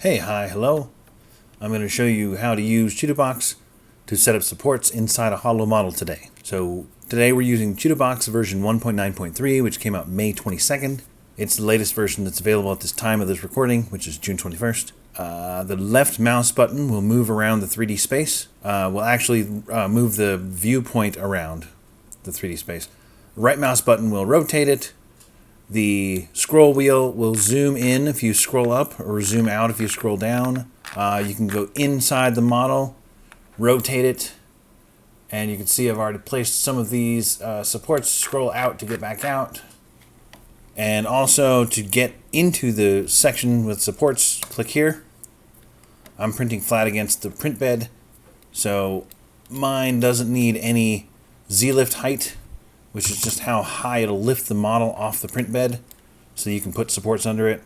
Hey, hi, hello. I'm going to show you how to use ChiTuBox to set up supports inside a hollow model today. So today we're using ChiTuBox version 1.9.3, which came out May 22nd. It's the latest version that's available at this time of this recording, which is June 21st. The left mouse button will move around the 3D space. Will actually move the viewpoint around the 3D space. The right mouse button will rotate it. The scroll wheel will zoom in if you scroll up or zoom out if you scroll down. You can go inside the model, rotate it, and you can see I've already placed some of these supports. Scroll out to get back out. And also to get into the section with supports, click here. I'm printing flat against the print bed, so mine doesn't need any Z-lift height, which is just how high it'll lift the model off the print bed, so you can put supports under it.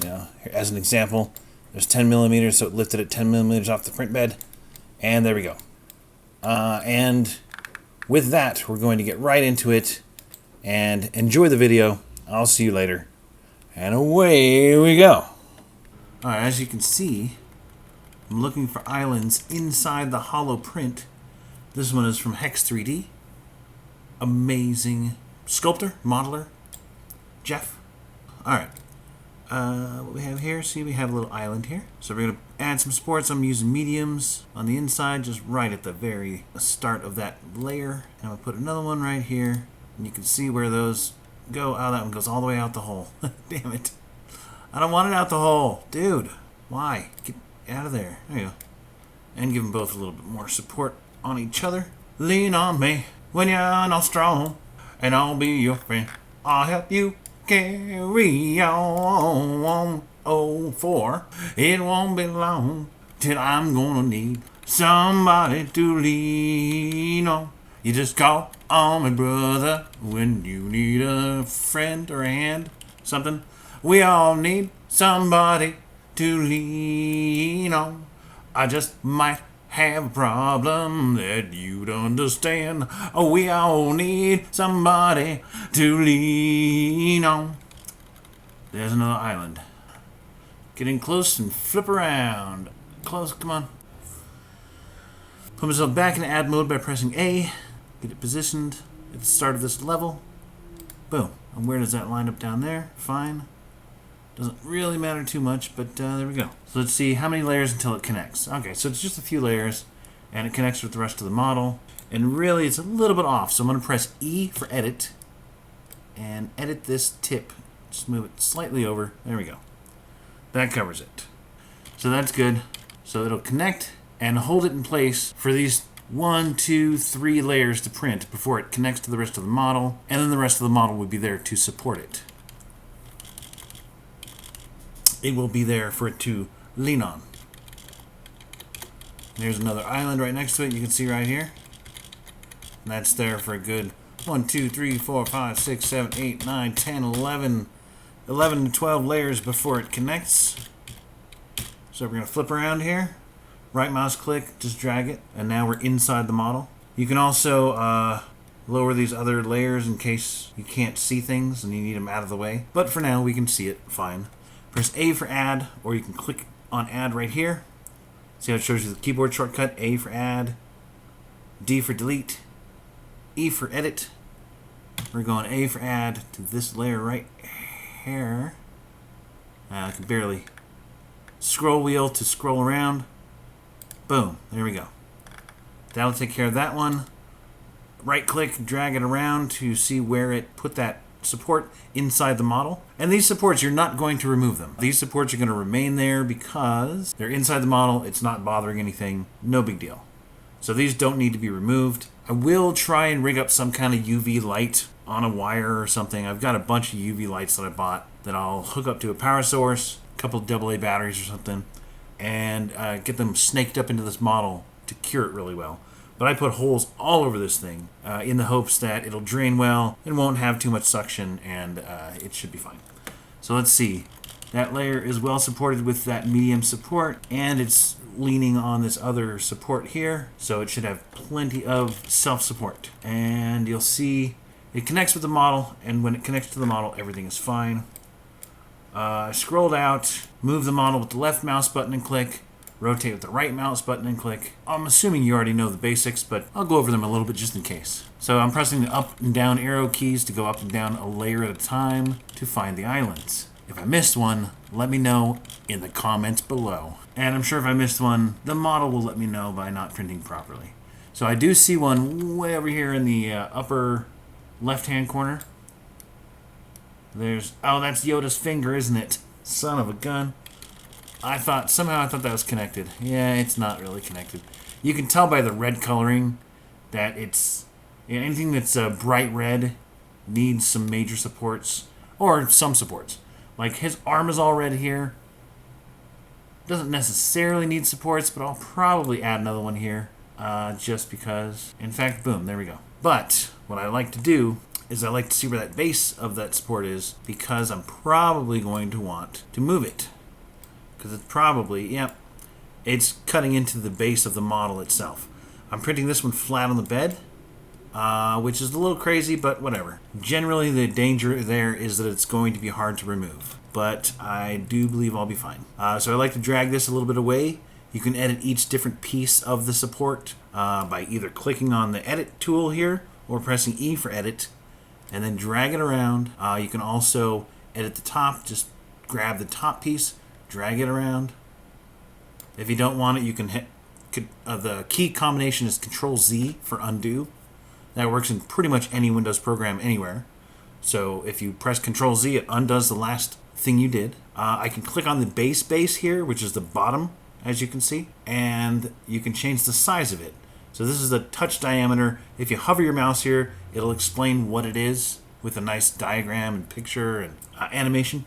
You know, as an example, there's 10 millimeters, so it lifted it 10 millimeters off the print bed, and there we go. And with that, we're going to get right into it and enjoy the video. I'll see you later, and away we go. All right, as you can see, I'm looking for islands inside the hollow print. This one is from Hex3D. Amazing sculptor, modeler, Geoff. All right, what we have here, see we have a little island here. So we're going to add some supports. I'm using mediums on the inside, just right at the very start of that layer. And I'll put another one right here, and you can see where those go. Oh, that one goes all the way out the hole. Damn it. I don't want it out the hole. Dude, why? Get out of there. There you go. And give them both a little bit more support on each other. Lean on me when you're not strong, and I'll be your friend. I'll help you carry on. Oh, for it won't be long till I'm gonna need somebody to lean on. You just call on me, brother, when you need a friend or a hand, something. We all need somebody to lean on. I just might have a problem that you'd understand. Oh, we all need somebody to lean on. There's another island. Getting close and flip around. Close, come on. Put myself back in add mode by pressing A. Get it positioned at the start of this level. Boom. And where does that line up down there? Fine. Doesn't really matter too much, but there we go. So let's see how many layers until it connects. Okay, so it's just a few layers, and it connects with the rest of the model. And really, it's a little bit off, so I'm going to press E for edit, and edit this tip. Just move it slightly over. There we go. That covers it. So that's good. So it'll connect and hold it in place for these 1, 2, 3 layers to print before it connects to the rest of the model, and then the rest of the model would be there to support it. It will be there for it to lean on. There's another island right next to it. You can see right here. And that's there for a good 1, 2, 3, 4, 5, 6, 7, 8, 9, 10, 11 to 12 layers before it connects. So we're going to flip around here. Right mouse click, just drag it. And now we're inside the model. You can also lower these other layers in case you can't see things and you need them out of the way. But for now, we can see it fine. Press A for add, or you can click on add right here. See how it shows you the keyboard shortcut? A for add, D for delete, E for edit. We're going A for add to this layer right here. I can barely scroll wheel to scroll around. Boom, there we go. That'll take care of that one. Right click, drag it around to see where it put that support inside the model. And these supports, you're not going to remove them. These supports are going to remain there because they're inside the model. It's not bothering anything. No big deal. So these don't need to be removed. I will try and rig up some kind of UV light on a wire or something. I've got a bunch of UV lights that I bought that I'll hook up to a power source, a couple of AA batteries or something, and get them snaked up into this model to cure it really well. But I put holes all over this thing in the hopes that it'll drain well and won't have too much suction, and it should be fine. So let's see. That layer is well supported with that medium support, and it's leaning on this other support here, so it should have plenty of self-support. And you'll see it connects with the model, and when it connects to the model, everything is fine. Scrolled out, move the model with the left mouse button and click, rotate with the right mouse button and click. I'm assuming you already know the basics, but I'll go over them a little bit just in case. So I'm pressing the up and down arrow keys to go up and down a layer at a time to find the islands. If I missed one, let me know in the comments below. And I'm sure if I missed one, the model will let me know by not printing properly. So I do see one way over here in the upper left-hand corner. Oh, that's Yoda's finger, isn't it? Son of a gun. Somehow I thought that was connected. Yeah, it's not really connected. You can tell by the red coloring that it's... anything that's bright red needs some major supports, or some supports. Like his arm is all red here. Doesn't necessarily need supports, but I'll probably add another one here, just because. In fact, boom, there we go. But what I like to do is I like to see where that base of that support is, because I'm probably going to want to move it. Because it's probably, yep, it's cutting into the base of the model itself. I'm printing this one flat on the bed, which is a little crazy, but whatever. Generally, the danger there is that it's going to be hard to remove, but I do believe I'll be fine. So I like to drag this a little bit away. You can edit each different piece of the support by either clicking on the edit tool here or pressing E for edit, and then drag it around. You can also edit the top. Just grab the top piece, drag it around. If you don't want it, you can hit the key combination is Control-Z for undo. That works in pretty much any Windows program anywhere. So if you press Control-Z, it undoes the last thing you did. I can click on the base here, which is the bottom, as you can see, and you can change the size of it. So this is the touch diameter. If you hover your mouse here, it'll explain what it is with a nice diagram and picture and animation.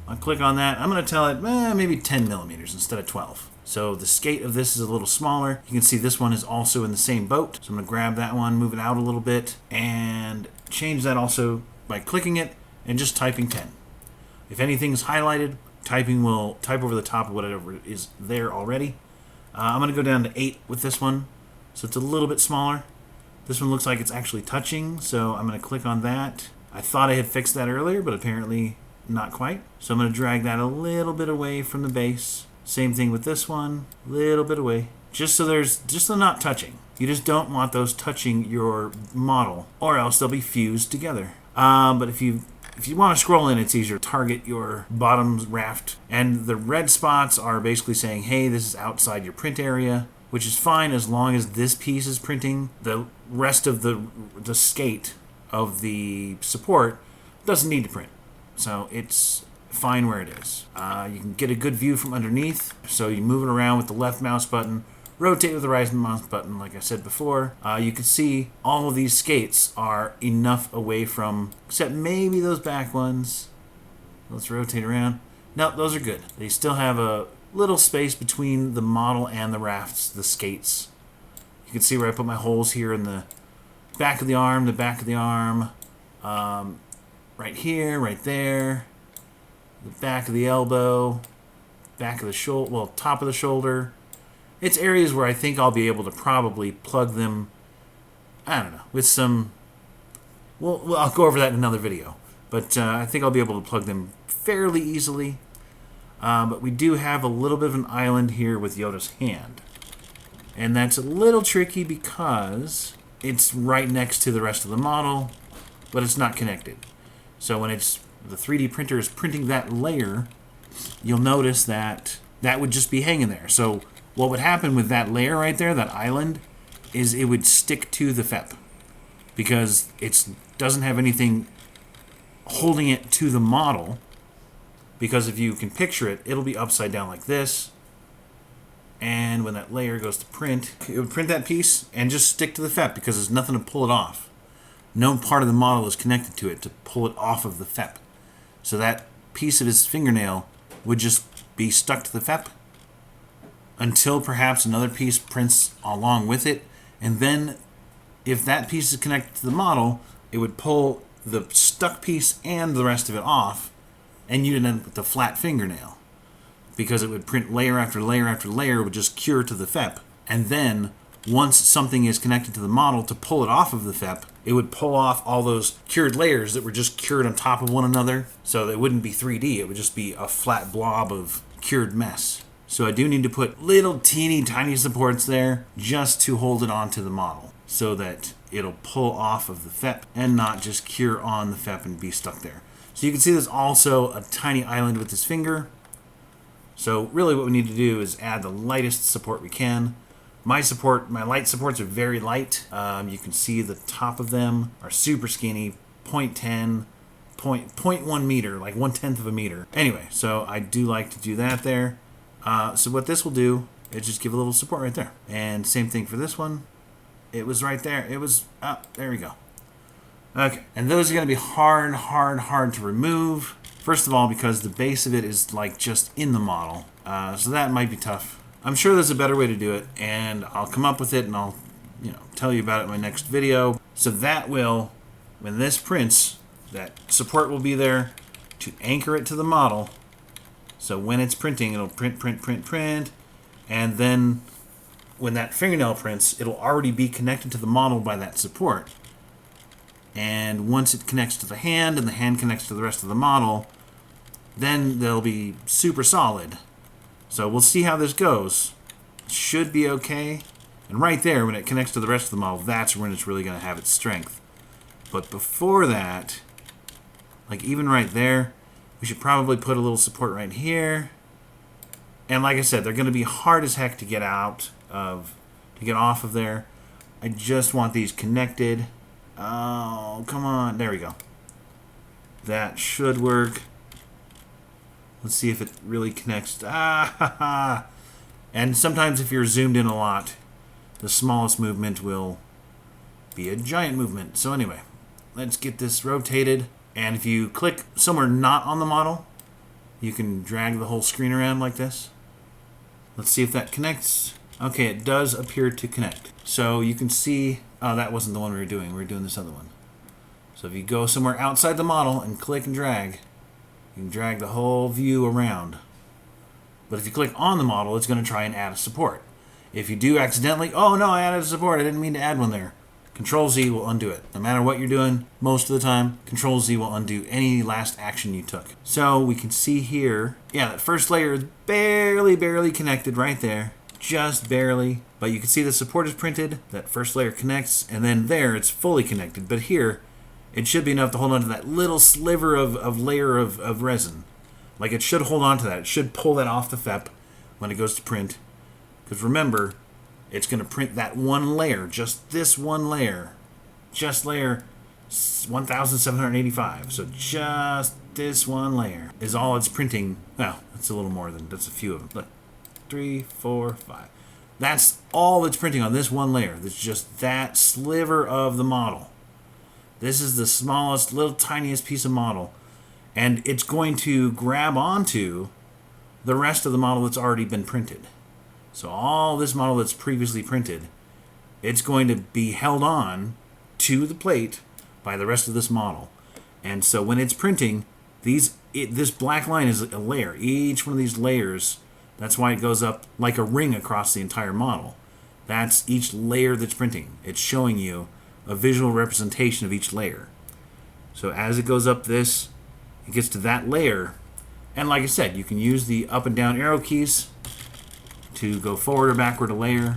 I'll click on that. I'm going to tell it maybe 10 millimeters instead of 12. So the skate of this is a little smaller. You can see this one is also in the same boat. So I'm going to grab that one, move it out a little bit, and change that also by clicking it and just typing 10. If anything's highlighted, typing will type over the top of whatever is there already. I'm going to go down to 8 with this one. So it's a little bit smaller. This one looks like it's actually touching, so I'm going to click on that. I thought I had fixed that earlier, but apparently not quite. So I'm going to drag that a little bit away from the base. Same thing with this one, a little bit away. Just so they're not touching. You just don't want those touching your model, or else they'll be fused together. But if you want to scroll in, it's easier to target your bottom raft. And the red spots are basically saying, hey, this is outside your print area, which is fine as long as this piece is printing. The rest of the skate of the support doesn't need to print. So it's fine where it is. You can get a good view from underneath. So you move it around with the left mouse button, rotate with the right mouse button, like I said before. You can see all of these skates are enough away from, except maybe those back ones. Let's rotate around. No, those are good. They still have a little space between the model and the rafts, the skates. You can see where I put my holes here in the back of the arm, right here, right there, the back of the elbow, back of the shoulder, well, top of the shoulder. It's areas where I think I'll be able to probably plug them, I don't know, with some, well, I'll go over that in another video, but I think I'll be able to plug them fairly easily. But we do have a little bit of an island here with Yoda's hand. And that's a little tricky because it's right next to the rest of the model, but it's not connected. So when the 3D printer is printing that layer, you'll notice that that would just be hanging there. So what would happen with that layer right there, that island, is it would stick to the FEP because it doesn't have anything holding it to the model. Because if you can picture it, it'll be upside down like this. And when that layer goes to print, it would print that piece and just stick to the FEP because there's nothing to pull it off. No part of the model is connected to it to pull it off of the FEP. So that piece of his fingernail would just be stuck to the FEP until perhaps another piece prints along with it. And then if that piece is connected to the model, it would pull the stuck piece and the rest of it off. And you'd end up with the flat fingernail because it would print layer after layer after layer, would just cure to the FEP. And then once something is connected to the model, to pull it off of the FEP, it would pull off all those cured layers that were just cured on top of one another. So it wouldn't be 3D, it would just be a flat blob of cured mess. So I do need to put little teeny tiny supports there just to hold it onto the model so that it'll pull off of the FEP and not just cure on the FEP and be stuck there. So you can see there's also a tiny island with this finger. So really what we need to do is add the lightest support we can. My light supports are very light. You can see the top of them are super skinny, 0.10, 0.1 meter, like 1/10 of a meter. Anyway, so I do like to do that there. So what this will do is just give a little support right there. And same thing for this one. It was right there. It was up. There we go. Okay, and those are going to be hard to remove. First of all, because the base of it is like just in the model. So that might be tough. I'm sure there's a better way to do it, and I'll come up with it and I'll tell you about it in my next video. So that will, when this prints, that support will be there to anchor it to the model. So when it's printing, it'll print, and then when that fingernail prints, it'll already be connected to the model by that support. And once it connects to the hand and the hand connects to the rest of the model, then they'll be super solid. So we'll see how this goes. It should be okay. And right there, when it connects to the rest of the model, that's when it's really going to have its strength. But before that, like even right there, we should probably put a little support right here. And like I said, they're going to be hard as heck to get off of there. I just want these connected. Oh, come on. There we go. That should work. Let's see if it really connects. And sometimes if you're zoomed in a lot, the smallest movement will be a giant movement. So anyway, let's get this rotated. And if you click somewhere not on the model, you can drag the whole screen around like this. Let's see if that connects. Okay, it does appear to connect. So you can see, oh, that wasn't the one we were doing. We were doing this other one. So if you go somewhere outside the model and click and drag, you can drag the whole view around. But if you click on the model, it's going to try and add a support. If you do accidentally, oh no, I added a support, I didn't mean to add one there. Control-Z will undo it. No matter what you're doing, most of the time, Control-Z will undo any last action you took. So we can see here, yeah, that first layer is barely connected right there. Just barely. But you can see the support is printed, that first layer connects, and then there it's fully connected. But here, it should be enough to hold on to that little sliver of layer of resin. Like it should hold on to that. It should pull that off the FEP when it goes to print. Because remember, it's going to print that one layer, just this one layer. Just layer 1785. So just this one layer is all it's printing. Well, that's a little more than, that's a few of them. Look, 3, 4, 5. That's all it's printing on this one layer. That's just that sliver of the model. This is the smallest, little tiniest piece of model. And it's going to grab onto the rest of the model that's already been printed. So all this model that's previously printed, it's going to be held on to the plate by the rest of this model. And so when it's printing, this black line is a layer. Each one of these layers, that's why it goes up like a ring across the entire model. That's each layer that's printing. It's showing you a visual representation of each layer. So as it goes up this, it gets to that layer. And like I said, you can use the up and down arrow keys to go forward or backward a layer.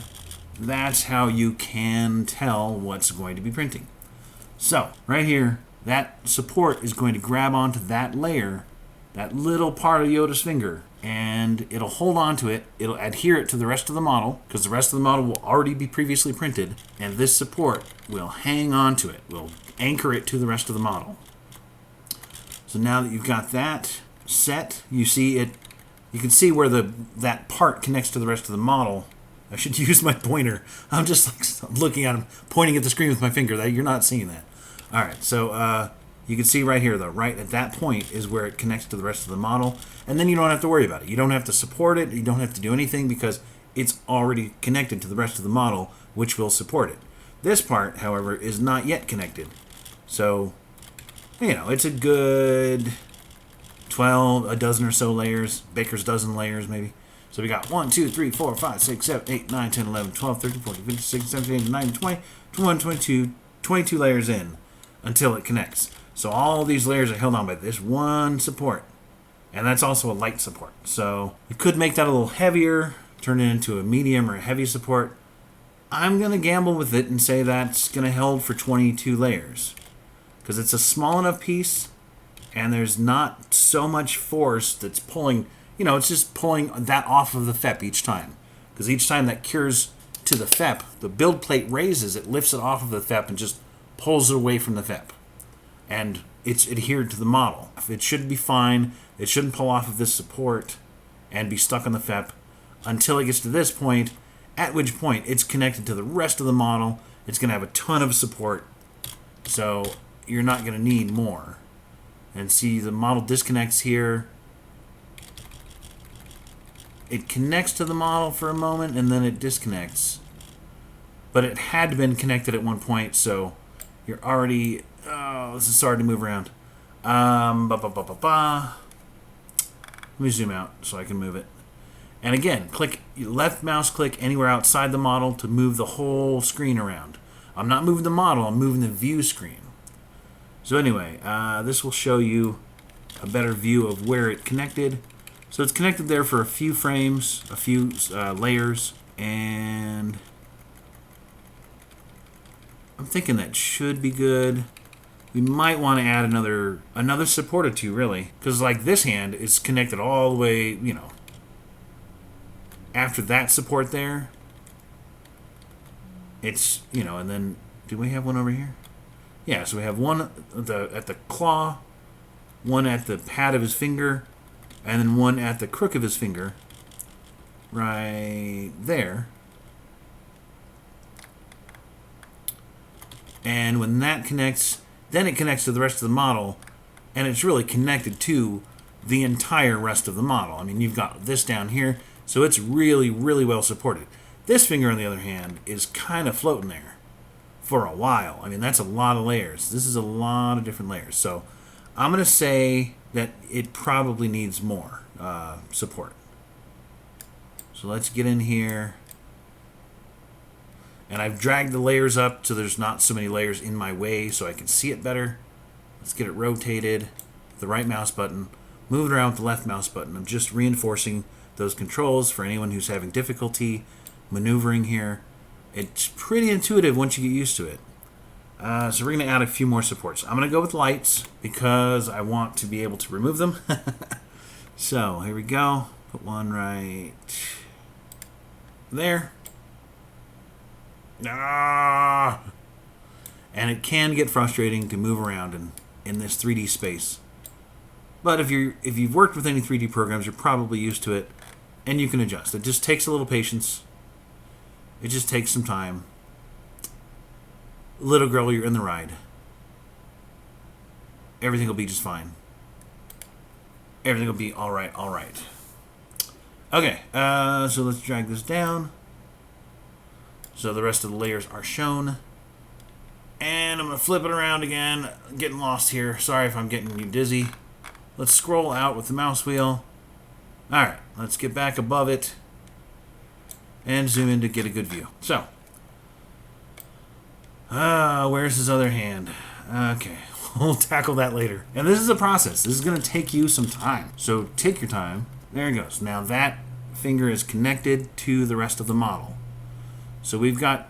That's how you can tell what's going to be printing. So right here, that support is going to grab onto that layer, that little part of Yoda's finger, and it'll hold on to it. It'll adhere it to the rest of the model, because the rest of the model will already be previously printed, and this support will hang on to it, will anchor it to the rest of the model. So now that you've got that set, you see it. You can see where that part connects to the rest of the model. I should use my pointer. I'm just like looking at him, pointing at the screen with my finger. You're not seeing that. All right, so you can see right here, though, right at that point is where it connects to the rest of the model. And then you don't have to worry about it. You don't have to support it. You don't have to do anything because it's already connected to the rest of the model, which will support it. This part, however, is not yet connected. So, it's a good 12, a dozen or so layers, baker's dozen layers maybe. So we got 1, 2, 3, 4, 5, 6, 7, 8, 9, 10, 11, 12, 13, 14, 15, 16, 17, 18, 19, 20, 21, 22, 22 layers in until it connects. So all these layers are held on by this one support. And that's also a light support. So you could make that a little heavier, turn it into a medium or a heavy support. I'm going to gamble with it and say that's going to hold for 22 layers. Because it's a small enough piece and there's not so much force that's pulling, it's just pulling that off of the FEP each time. Because each time that cures to the FEP, the build plate raises, it lifts it off of the FEP and just pulls it away from the FEP. And it's adhered to the model. It should be fine. It shouldn't pull off of this support and be stuck on the FEP until it gets to this point, at which point it's connected to the rest of the model. It's going to have a ton of support. So you're not going to need more. And see, the model disconnects here. It connects to the model for a moment and then it disconnects. But it had been connected at one point, so you're already... Oh, this is hard to move around. Let me zoom out so I can move it. And again, click left mouse click anywhere outside the model to move the whole screen around. I'm not moving the model, I'm moving the view screen. So anyway, this will show you a better view of where it connected. So it's connected there for a few frames, a few layers, and I'm thinking that should be good. We might want to add another support or two, really, because like this hand is connected all the way, after that support there. It's, and then do we have one over here? Yeah, so we have one at the claw, one at the pad of his finger, and then one at the crook of his finger, right there. And when that connects, then it connects to the rest of the model, and it's really connected to the entire rest of the model. I mean, you've got this down here, so it's really, really well supported. This finger, on the other hand, is kind of floating there for a while. I mean, that's a lot of layers. This is a lot of different layers. So I'm going to say that it probably needs more support. So let's get in here. And I've dragged the layers up so there's not so many layers in my way so I can see it better. Let's get it rotated with the right mouse button. Move it around with the left mouse button. I'm just reinforcing those controls for anyone who's having difficulty maneuvering here. It's pretty intuitive once you get used to it. So we're going to add a few more supports. I'm going to go with lights because I want to be able to remove them. So here we go. Put one right there. Ah! And it can get frustrating to move around in this 3D space. But if you've worked with any 3D programs, you're probably used to it, and you can adjust. It just takes a little patience. It just takes some time. Little girl, you're in the ride. Everything will be just fine. Everything will be all right, all right. Okay, so let's drag this down. So the rest of the layers are shown. And I'm going to flip it around again. I'm getting lost here. Sorry if I'm getting you dizzy. Let's scroll out with the mouse wheel. Alright, let's get back above it. And zoom in to get a good view. So. Where's his other hand? Okay, we'll tackle that later. And this is a process. This is going to take you some time. So take your time. There it goes. Now that finger is connected to the rest of the model. So we've got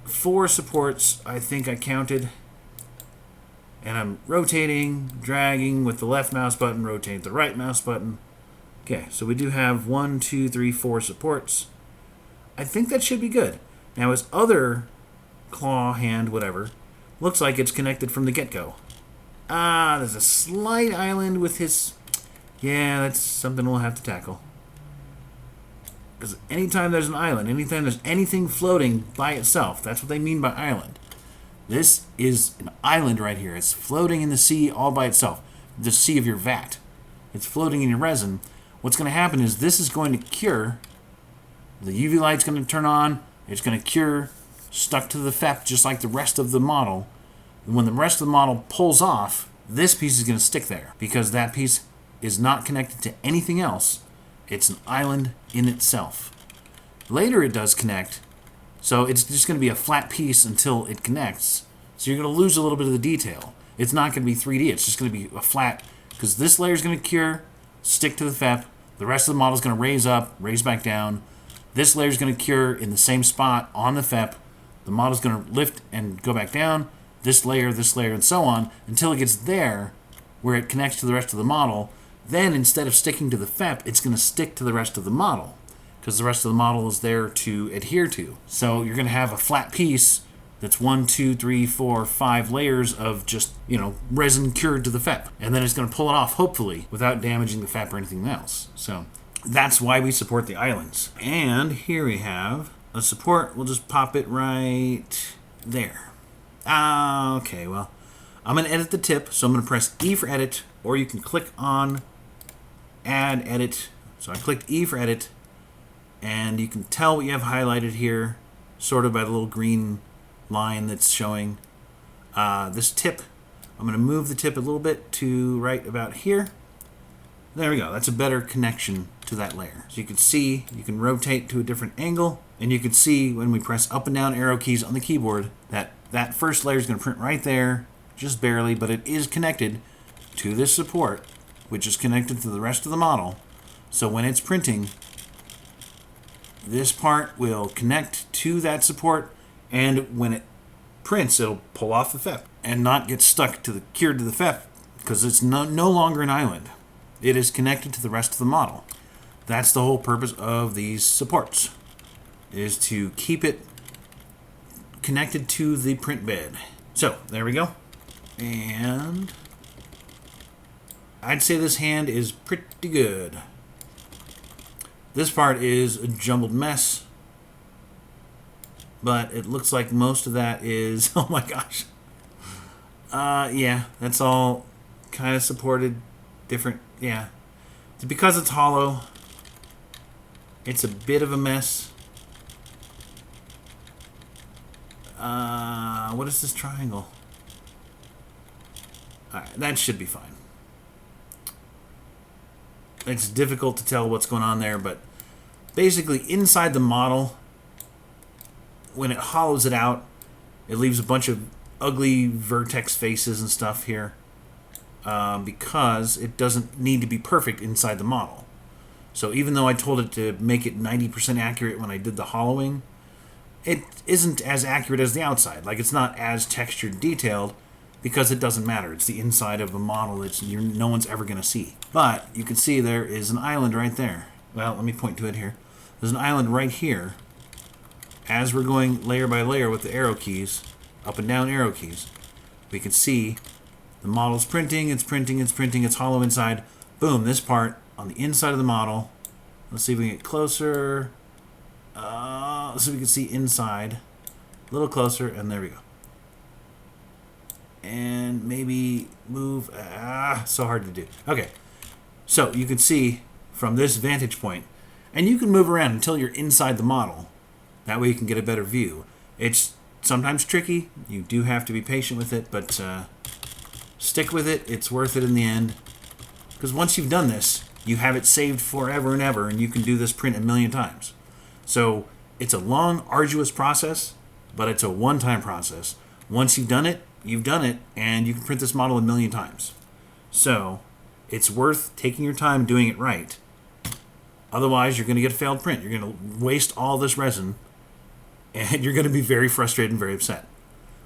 4 supports, I think I counted. And I'm rotating, dragging with the left mouse button, rotating the right mouse button. Okay, so we do have 1, 2, 3, 4 supports. I think that should be good. Now his other claw, hand, whatever, looks like it's connected from the get-go. There's a slight island with his... Yeah, that's something we'll have to tackle. Because anytime there's an island, anytime there's anything floating by itself, that's what they mean by island. This is an island right here. It's floating in the sea all by itself. The sea of your vat. It's floating in your resin. What's going to happen is this is going to cure. The UV light's going to turn on. It's going to cure, stuck to the FEP just like the rest of the model. And when the rest of the model pulls off, this piece is going to stick there because that piece is not connected to anything else It's an island in itself. Later it does connect, so it's just going to be a flat piece until it connects. So you're going to lose a little bit of the detail. It's not going to be 3D, it's just going to be a flat, because this layer is going to cure, stick to the FEP, the rest of the model is going to raise up, raise back down. This layer is going to cure in the same spot on the FEP. The model is going to lift and go back down, this layer, and so on, until it gets there, where it connects to the rest of the model. Then, instead of sticking to the FEP, it's going to stick to the rest of the model, because the rest of the model is there to adhere to. So you're going to have a flat piece that's 1, 2, 3, 4, 5 layers of just, resin cured to the FEP. And then it's going to pull it off, hopefully, without damaging the FEP or anything else. So that's why we support the islands. And here we have a support. We'll just pop it right there. Okay, well, I'm going to edit the tip. So I'm going to press E for edit, or you can click on add edit. So I clicked E for edit, and you can tell what you have highlighted here, sort of by the little green line that's showing. This tip, I'm going to move the tip a little bit to right about here. There we go. That's a better connection to that layer. So you can see, you can rotate to a different angle, and you can see when we press up and down arrow keys on the keyboard that that first layer is going to print right there, just barely, but it is connected to this support, which is connected to the rest of the model. So when it's printing, this part will connect to that support, and when it prints, it'll pull off the FEP and not get stuck to the cured to the FEP, because it's no longer an island. It is connected to the rest of the model. That's the whole purpose of these supports, is to keep it connected to the print bed. So there we go. And I'd say this hand is pretty good. This part is a jumbled mess, but it looks like most of that is, oh my gosh. Yeah, that's all kind of supported different, yeah. Because it's hollow, it's a bit of a mess. What is this triangle? Alright, that should be fine. It's difficult to tell what's going on there, but basically inside the model, when it hollows it out, it leaves a bunch of ugly vertex faces and stuff here, because it doesn't need to be perfect inside the model. So even though I told it to make it 90% accurate when I did the hollowing, it isn't as accurate as the outside. Like, it's not as textured detailed, because it doesn't matter. It's the inside of a model that no one's ever going to see. But you can see there is an island right there. Well, let me point to it here. There's an island right here. As we're going layer by layer with the arrow keys, up and down arrow keys, we can see the model's printing, it's hollow inside. Boom, this part on the inside of the model. Let's see if we can get closer. Let's see if we can see inside. A little closer, and there we go. And maybe move. So hard to do. Okay, so you can see from this vantage point, and you can move around until you're inside the model. That way you can get a better view. It's sometimes tricky. You do have to be patient with it, but stick with it. It's worth it in the end. Because once you've done this, you have it saved forever and ever, and you can do this print a million times. So it's a long, arduous process, but it's a one-time process. Once you've done it, and you can print this model a million times. So it's worth taking your time doing it right. Otherwise, you're going to get a failed print. You're going to waste all this resin, and you're going to be very frustrated and very upset.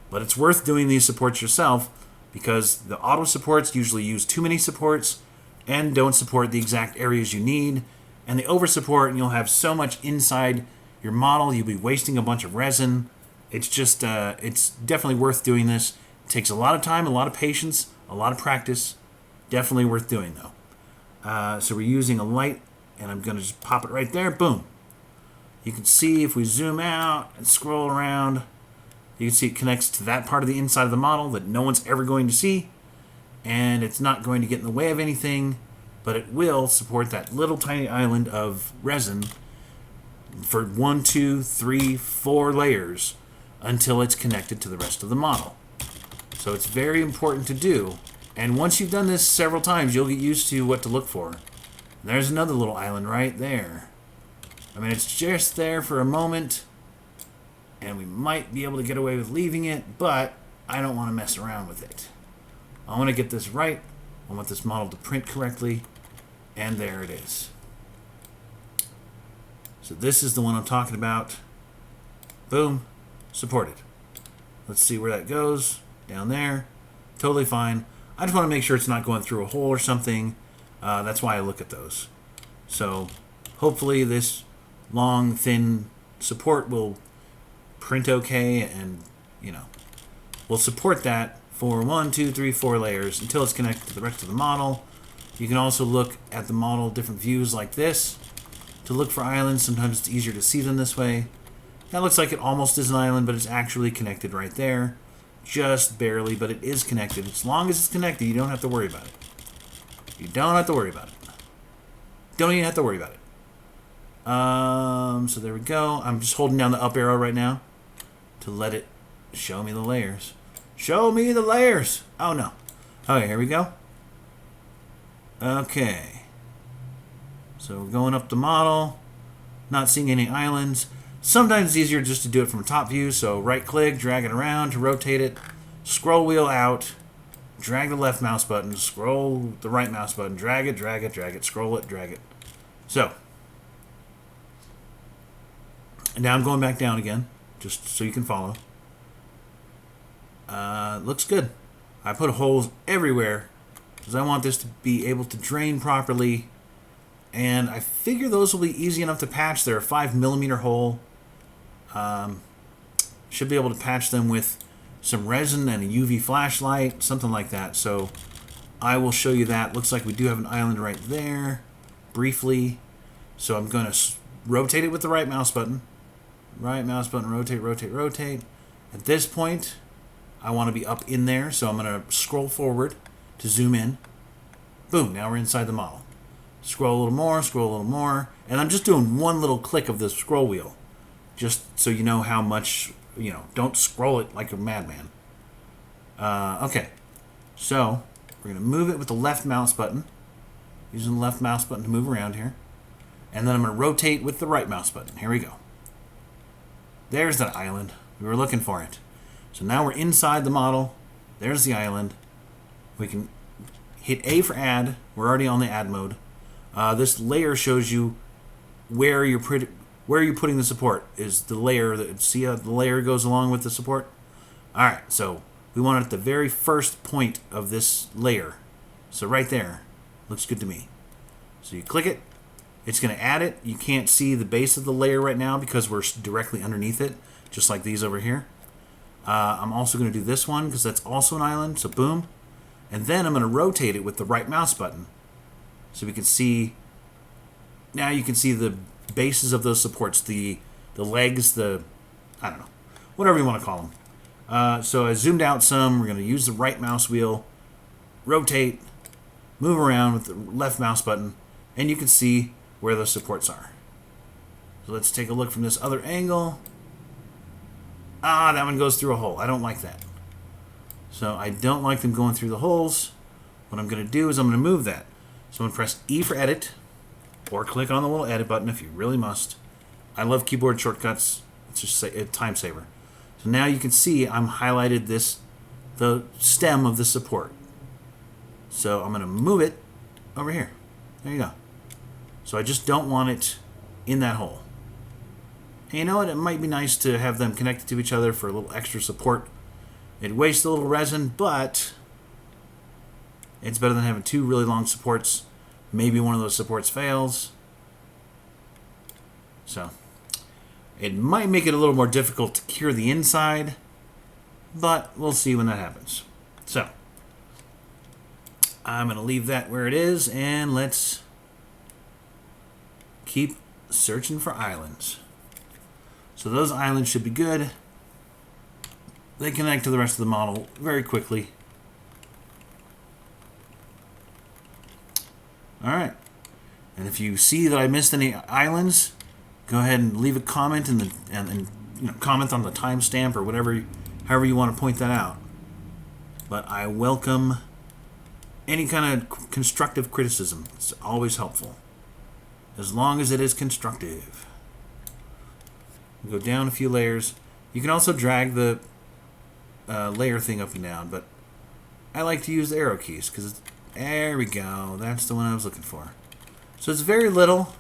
But it's worth doing these supports yourself, because the auto supports usually use too many supports and don't support the exact areas you need. And they over support, and you'll have so much inside your model, you'll be wasting a bunch of resin. It's just, it's definitely worth doing this. It takes a lot of time, a lot of patience, a lot of practice. Definitely worth doing, though. So we're using a light, and I'm going to just pop it right there. Boom. You can see if we zoom out and scroll around, you can see it connects to that part of the inside of the model that no one's ever going to see, and it's not going to get in the way of anything, but it will support that little tiny island of resin for 1, 2, 3, 4 layers until it's connected to the rest of the model. So it's very important to do, and once you've done this several times, you'll get used to what to look for, There's another little island right there. I mean, it's just there for a moment, and we might be able to get away with leaving it, but I don't want to mess around with it. I want to get this right. I want this model to print correctly, and there it is. So this is the one I'm talking about. Boom, supported. Let's see where that goes. Down there. Totally fine. I just want to make sure it's not going through a hole or something. That's why I look at those. So hopefully this long, thin support will print okay, and we'll support that for 1, 2, 3, 4 layers until it's connected to the rest of the model. You can also look at the model different views like this to look for islands. Sometimes it's easier to see them this way. That looks like it almost is an island, but it's actually connected right there. Just barely, but it is connected. As long as it's connected, you don't have to worry about it. You don't have to worry about it. Don't even have to worry about it. So there we go. I'm just holding down the up arrow right now to let it show me the layers. Show me the layers! Oh, no. Okay, here we go. Okay. So we're going up the model. Not seeing any islands. Sometimes it's easier just to do it from a top view, so right-click, drag it around to rotate it, scroll wheel out, drag the left mouse button, scroll the right mouse button, drag it, drag it, drag it, scroll it, drag it. So, and now I'm going back down again, just so you can follow. Looks good. I put holes everywhere because I want this to be able to drain properly, and I figure those will be easy enough to patch. They're a 5mm hole. Should be able to patch them with some resin and a UV flashlight, something like that. So I will show you that. Looks like we do have an island right there, briefly. So I'm going to rotate it with the right mouse button. Right mouse button, rotate, rotate, rotate. At this point, I want to be up in there, so I'm going to scroll forward to zoom in. Boom, now we're inside the model. Scroll a little more, and I'm just doing one little click of the scroll wheel, just so you know how much, don't scroll it like a madman. Okay, so we're going to move it with the left mouse button, using the left mouse button to move around here, and then I'm going to rotate with the right mouse button. Here we go. There's that island. We were looking for it. So now we're inside the model. There's the island. We can hit A for add. We're already on the add mode. This layer shows you where you're putting the support. Is the layer that, see how the layer goes along with the support? All right, so we want it at the very first point of this layer. So right there, looks good to me. So you click it. It's going to add it. You can't see the base of the layer right now because we're directly underneath it, just like these over here. I'm also going to do this one because that's also an island. So boom. And then I'm going to rotate it with the right mouse button. So we can see, now you can see the bases of those supports, the legs, I don't know, whatever you want to call them. So I zoomed out some. We're going to use the right mouse wheel, rotate, move around with the left mouse button, and you can see where those supports are. So let's take a look from this other angle. Ah, that one goes through a hole. I don't like that. So I don't like them going through the holes. What I'm going to do is I'm going to move that. So I'm going to press E for edit, or click on the little edit button if you really must. I love keyboard shortcuts. It's just a time saver. So now you can see I'm highlighted the stem of the support. So I'm going to move it over here. There you go. So I just don't want it in that hole. And you know what? It might be nice to have them connected to each other for a little extra support. It wastes a little resin, but it's better than having two really long supports. Maybe one of those supports fails. So it might make it a little more difficult to cure the inside, but we'll see when that happens. So I'm going to leave that where it is, and let's keep searching for islands. So those islands should be good. They connect to the rest of the model very quickly. All right. And if you see that I missed any islands, go ahead and leave a comment and comment on the timestamp or whatever, however you want to point that out. But I welcome any kind of constructive criticism. It's always helpful. as long as it is constructive. Go down a few layers. You can also drag the layer thing up and down, but I like to use the arrow keys because there we go. That's the one I was looking for. So it's very little.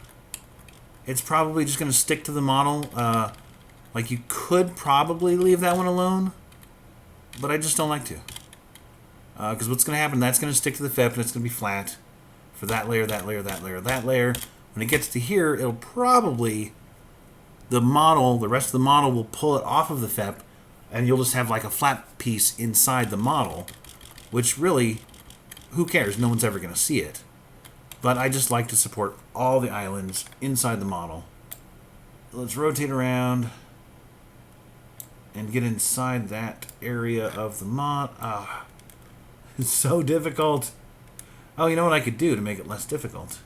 It's probably just going to stick to the model. Like you could probably leave that one alone, but I just don't like to. Because what's going to happen, that's going to stick to the FEP and it's going to be flat for that layer, that layer, that layer, that layer. When it gets to here, it'll probably, the rest of the model will pull it off of the FEP and you'll just have like a flat piece inside the model, which really, who cares? No one's ever going to see it. But I just like to support all the islands inside the model. Let's rotate around and get inside that area of the mod. It's so difficult. Oh, you know what I could do to make it less difficult?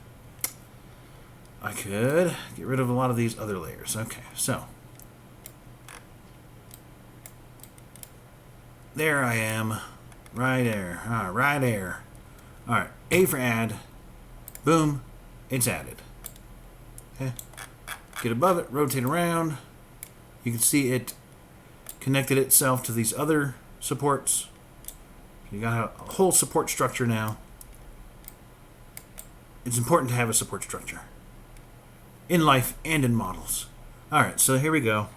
I could get rid of a lot of these other layers. Okay, so there I am. Right there. Right there. Alright, A for add. Boom. It's added. Okay. Get above it, rotate around. You can see it connected itself to these other supports. You got a whole support structure now. It's important to have a support structure in life and in models. Alright, so here we go.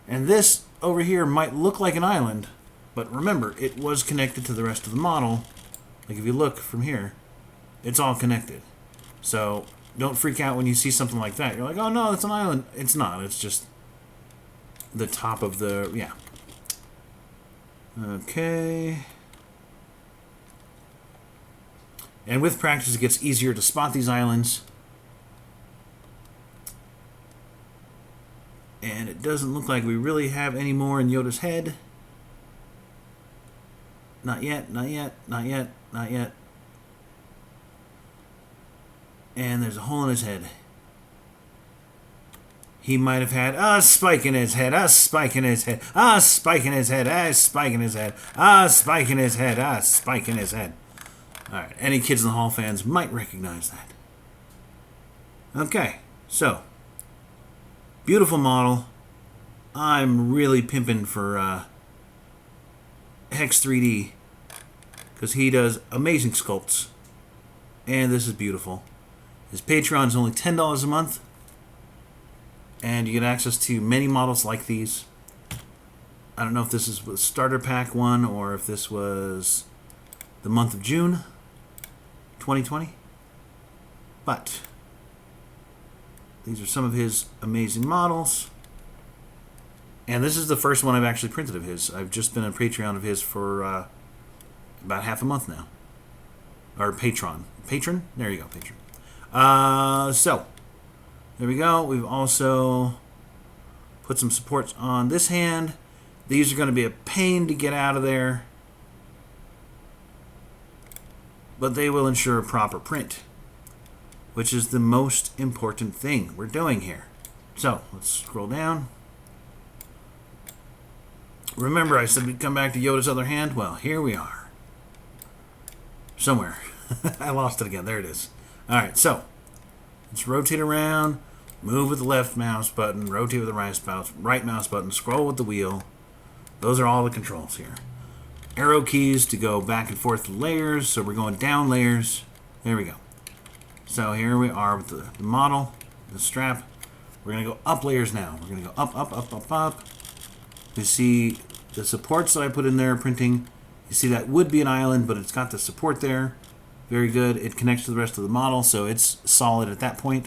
And this over here might look like an island, but remember, it was connected to the rest of the model. Like if you look from here, it's all connected. So don't freak out when you see something like that. You're like, oh no, it's an island. It's not. It's just the top of the, yeah. Okay. And with practice, it gets easier to spot these islands. And it doesn't look like we really have any more in Yoda's head. Not yet, not yet, not yet, not yet. And there's a hole in his head. He might have had a spike in his head, a spike in his head, a spike in his head, a spike in his head, a spike in his head, a spike in his head. Alright, any Kids in the Hall fans might recognize that. Okay, so beautiful model. I'm really pimping for Hex3D because he does amazing sculpts. And this is beautiful. His Patreon is only $10 a month. And you get access to many models like these. I don't know if this is the starter pack one or if this was the month of June 2020. But these are some of his amazing models. And this is the first one I've actually printed of his. I've just been a Patreon of his for about half a month now. Or Patron. Patron? There you go, Patron. So, there we go. We've also put some supports on this hand. These are going to be a pain to get out of there, but they will ensure a proper print, which is the most important thing we're doing here. So, let's scroll down. Remember I said we'd come back to Yoda's other hand? Well, here we are. Somewhere. I lost it again. There it is. Alright, so let's rotate around, move with the left mouse button, rotate with the right mouse button, scroll with the wheel. Those are all the controls here. Arrow keys to go back and forth the layers, so we're going down layers. There we go. So here we are with the model, the strap. We're going to go up layers now. We're going to go up, up, up, up, up. You see the supports that I put in there printing. You see that would be an island, but it's got the support there. Very good. It connects to the rest of the model, so it's solid at that point.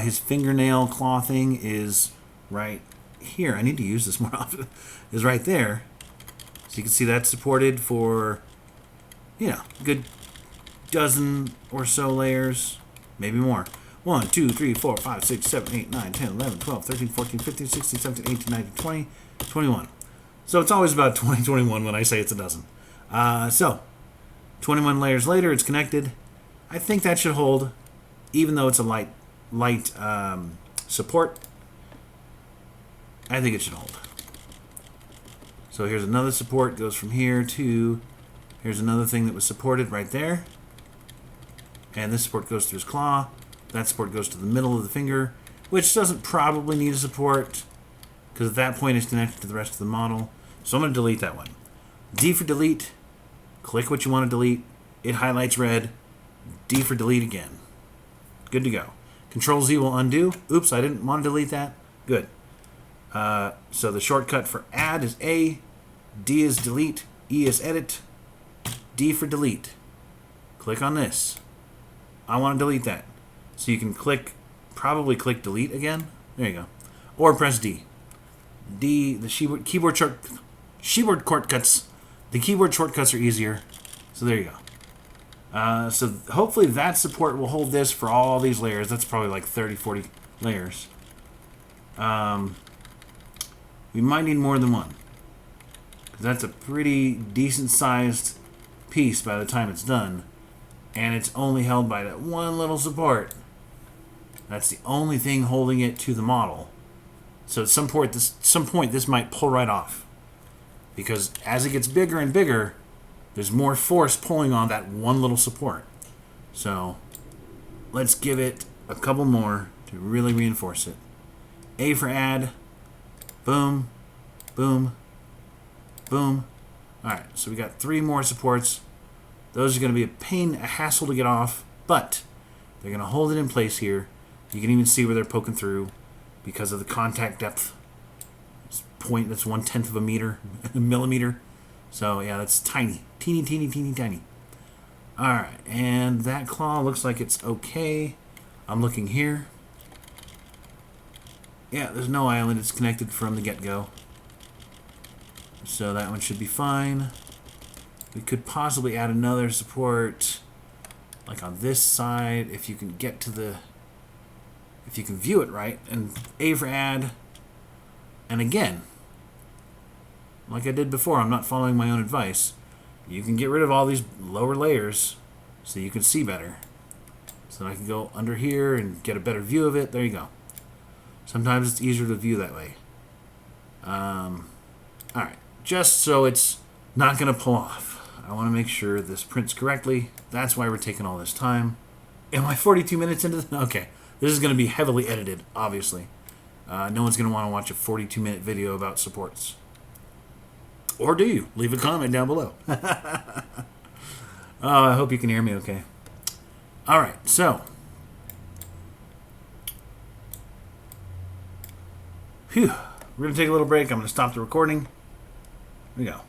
His fingernail clothing is right here. I need to use this more often. Is right there. So you can see that's supported for, you know, a good dozen or so layers. Maybe more. 1, 2, 3, 4, 5, 6, 7, 8, 9, 10, 11, 12, 13, 14, 15, 16, 17, 18, 19, 20, 21. So it's always about 20, 21 when I say it's a dozen. So 21 layers later, it's connected. I think that should hold, even though it's a light support. I think it should hold. So here's another support, goes from here to, here's another thing that was supported right there. And this support goes through his claw. That support goes to the middle of the finger, which doesn't probably need a support because at that point it's connected to the rest of the model. So I'm going to delete that one. D for delete. Click what you want to delete. It highlights red. D for delete again. Good to go. Control Z will undo. Oops, I didn't want to delete that. Good. So the shortcut for add is A. D is delete. E is edit. D for delete. Click on this. I want to delete that. So you can probably click delete again. There you go. Or press D. D, the keyboard shortcuts. The keyboard shortcuts are easier. So there you go. So hopefully that support will hold this for all these layers. That's probably like 30, 40 layers. We might need more than one. That's a pretty decent sized piece by the time it's done. And it's only held by that one little support. That's the only thing holding it to the model. So at some point this might pull right off. Because as it gets bigger and bigger, there's more force pulling on that one little support. So let's give it a couple more to really reinforce it. A for add. Boom. Boom. Boom. Alright, so we got 3 more supports. Those are going to be a hassle to get off, but they're going to hold it in place here. You can even see where they're poking through because of the contact depth. That's 1/10 of a meter, a millimeter. So yeah, that's tiny. Teeny, teeny, teeny, tiny. Alright, and that claw looks like it's okay. I'm looking here. Yeah, there's no island. It's connected from the get-go. So that one should be fine. We could possibly add another support like on this side if you can get to the... if you can view it right. And A for add. And again, like I did before, I'm not following my own advice. You can get rid of all these lower layers so you can see better. So I can go under here and get a better view of it. There you go. Sometimes it's easier to view that way. Alright, just so it's not going to pull off. I want to make sure this prints correctly. That's why we're taking all this time. Am I 42 minutes into this? Okay. This is going to be heavily edited, obviously. No one's going to want to watch a 42-minute video about supports. Or do you? Leave a comment down below. I hope you can hear me okay. Alright, so. Phew. We're going to take a little break. I'm going to stop the recording. Here we go.